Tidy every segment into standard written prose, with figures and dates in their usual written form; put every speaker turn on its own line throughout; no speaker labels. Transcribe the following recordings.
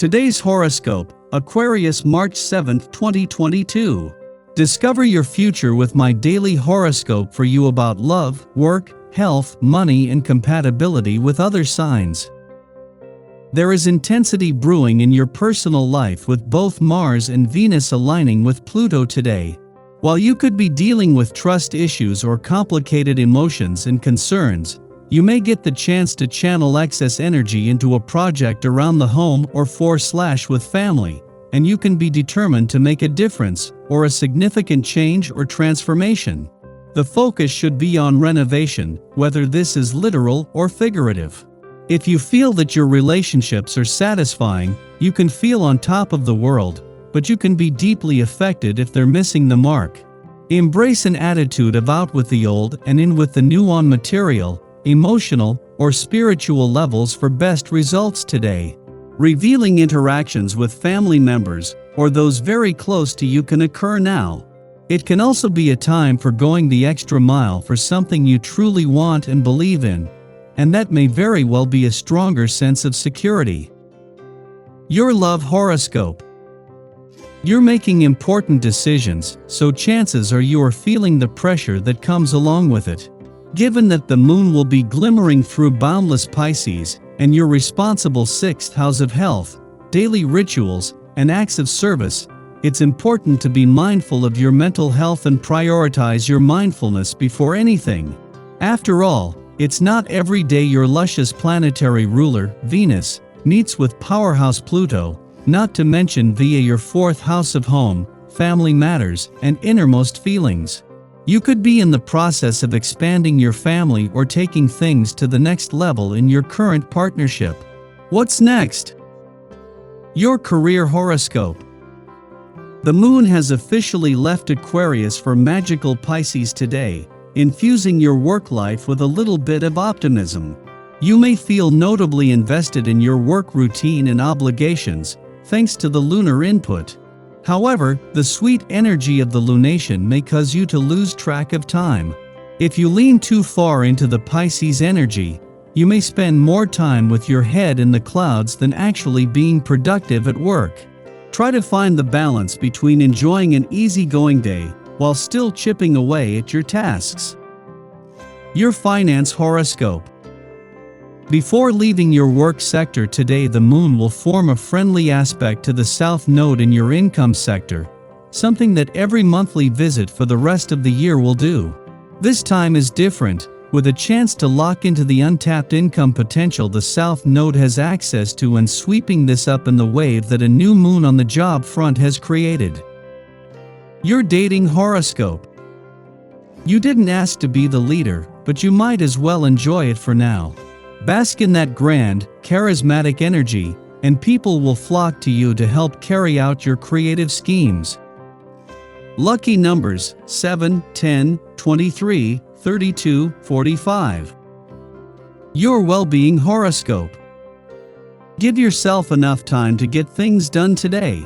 Today's horoscope, Aquarius March 7, 2022. Discover your future with my daily horoscope for you about love, work, health, money, and compatibility with other signs. There is intensity brewing in your personal life with both Mars and Venus aligning with Pluto today. While you could be dealing with trust issues or complicated emotions and concerns, you may get the chance to channel excess energy into a project around the home or with family, and you can be determined to make a difference or a significant change or transformation. The focus should be on renovation, whether this is literal or figurative. If you feel that your relationships are satisfying, you can feel on top of the world, but you can be deeply affected if they're missing the mark. Embrace an attitude of out with the old and in with the new on material, emotional, or spiritual levels for best results today. Revealing interactions with family members or those very close to you can occur now. It can also be a time for going the extra mile for something you truly want and believe in, and that may very well be a stronger sense of security. Your love horoscope. You're making important decisions, so chances are you are feeling the pressure that comes along with it. Given that the moon will be glimmering through boundless Pisces, and your responsible 6th house of health, daily rituals, and acts of service, it's important to be mindful of your mental health and prioritize your mindfulness before anything. After all, it's not every day your luscious planetary ruler, Venus, meets with powerhouse Pluto, not to mention via your 4th house of home, family matters, and innermost feelings. You could be in the process of expanding your family or taking things to the next level in your current partnership. What's next? Your career horoscope. The moon has officially left Aquarius for magical Pisces today, infusing your work life with a little bit of optimism. You may feel notably invested in your work routine and obligations, thanks to the lunar input. However, the sweet energy of the lunation may cause you to lose track of time. If you lean too far into the Pisces energy, you may spend more time with your head in the clouds than actually being productive at work. Try to find the balance between enjoying an easygoing day while still chipping away at your tasks. Your finance horoscope. Before leaving your work sector today, the moon will form a friendly aspect to the south node in your income sector, something that every monthly visit for the rest of the year will do. This time is different, with a chance to lock into the untapped income potential the south node has access to and sweeping this up in the wave that a new moon on the job front has created. Your dating horoscope. You didn't ask to be the leader, but you might as well enjoy it for now. Bask in that grand, charismatic energy, and people will flock to you to help carry out your creative schemes. Lucky numbers 7, 10, 23, 32, 45. Your well-being horoscope. Give yourself enough time to get things done today.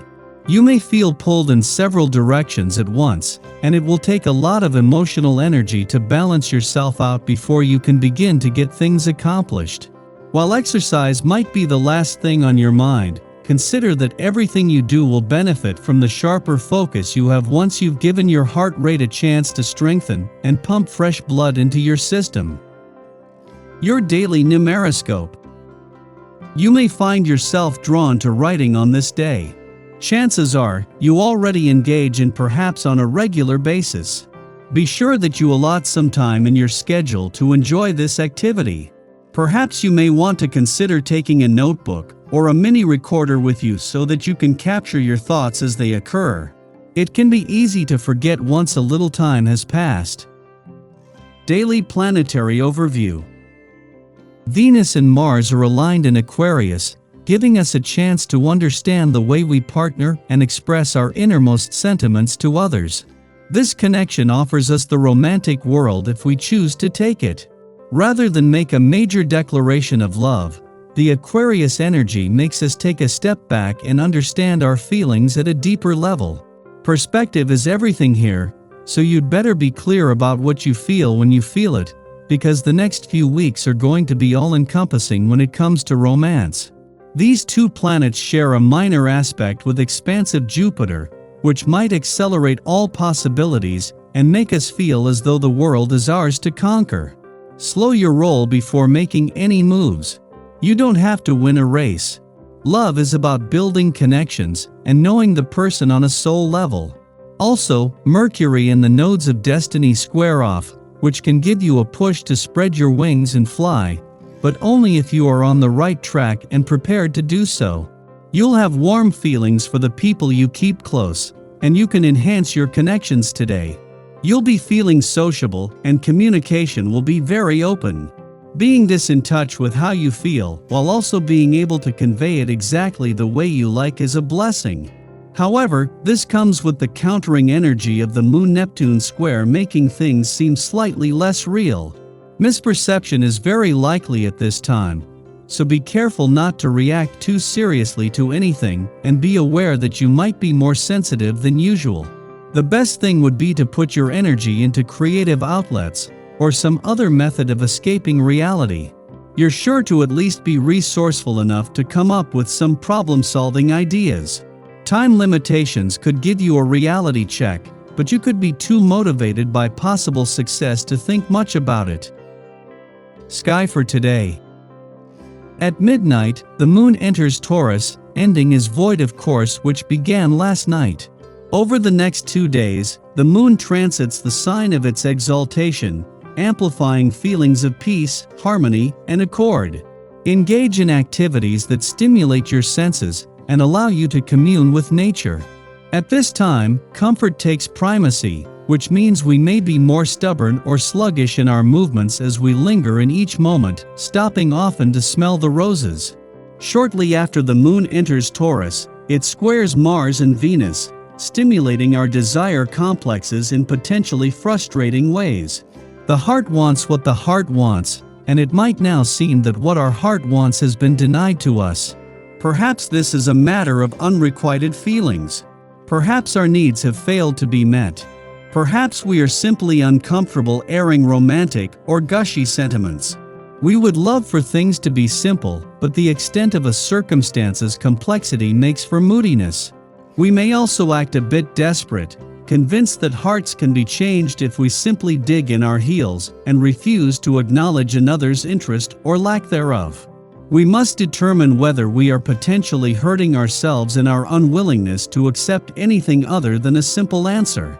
You may feel pulled in several directions at once, and it will take a lot of emotional energy to balance yourself out before you can begin to get things accomplished. While exercise might be the last thing on your mind, consider that everything you do will benefit from the sharper focus you have once you've given your heart rate a chance to strengthen and pump fresh blood into your system. Your daily numeroscope. You may find yourself drawn to writing on this day. Chances are, you already engage in perhaps on a regular basis. Be sure that you allot some time in your schedule to enjoy this activity. Perhaps you may want to consider taking a notebook or a mini recorder with you so that you can capture your thoughts as they occur. It can be easy to forget once a little time has passed. Daily planetary overview. Venus and Mars are aligned in Aquarius, giving us a chance to understand the way we partner and express our innermost sentiments to others. This connection offers us the romantic world if we choose to take it. Rather than make a major declaration of love, the Aquarius energy makes us take a step back and understand our feelings at a deeper level. Perspective is everything here, so you'd better be clear about what you feel when you feel it, because the next few weeks are going to be all-encompassing when it comes to romance. These two planets share a minor aspect with expansive Jupiter, which might accelerate all possibilities and make us feel as though the world is ours to conquer. Slow your roll before making any moves. You don't have to win a race. Love is about building connections and knowing the person on a soul level. Also, Mercury and the nodes of destiny square off, which can give you a push to spread your wings and fly, but only if you are on the right track and prepared to do so. You'll have warm feelings for the people you keep close, and you can enhance your connections today. You'll be feeling sociable, and communication will be very open. Being this in touch with how you feel, while also being able to convey it exactly the way you like, is a blessing. However, this comes with the countering energy of the Moon-Neptune square, making things seem slightly less real. Misperception is very likely at this time, so be careful not to react too seriously to anything, and be aware that you might be more sensitive than usual. The best thing would be to put your energy into creative outlets, or some other method of escaping reality. You're sure to at least be resourceful enough to come up with some problem-solving ideas. Time limitations could give you a reality check, but you could be too motivated by possible success to think much about it. Sky for today. At midnight, the Moon enters Taurus, ending his void of course which began last night. Over the next 2 days, the Moon transits the sign of its exaltation, amplifying feelings of peace, harmony, and accord. Engage in activities that stimulate your senses and allow you to commune with nature. At this time, comfort takes primacy, which means we may be more stubborn or sluggish in our movements as we linger in each moment, stopping often to smell the roses. Shortly after the Moon enters Taurus, it squares Mars and Venus, stimulating our desire complexes in potentially frustrating ways. The heart wants what the heart wants, and it might now seem that what our heart wants has been denied to us. Perhaps this is a matter of unrequited feelings. Perhaps our needs have failed to be met. Perhaps we are simply uncomfortable airing romantic or gushy sentiments. We would love for things to be simple, but the extent of a circumstance's complexity makes for moodiness. We may also act a bit desperate, convinced that hearts can be changed if we simply dig in our heels and refuse to acknowledge another's interest or lack thereof. We must determine whether we are potentially hurting ourselves in our unwillingness to accept anything other than a simple answer.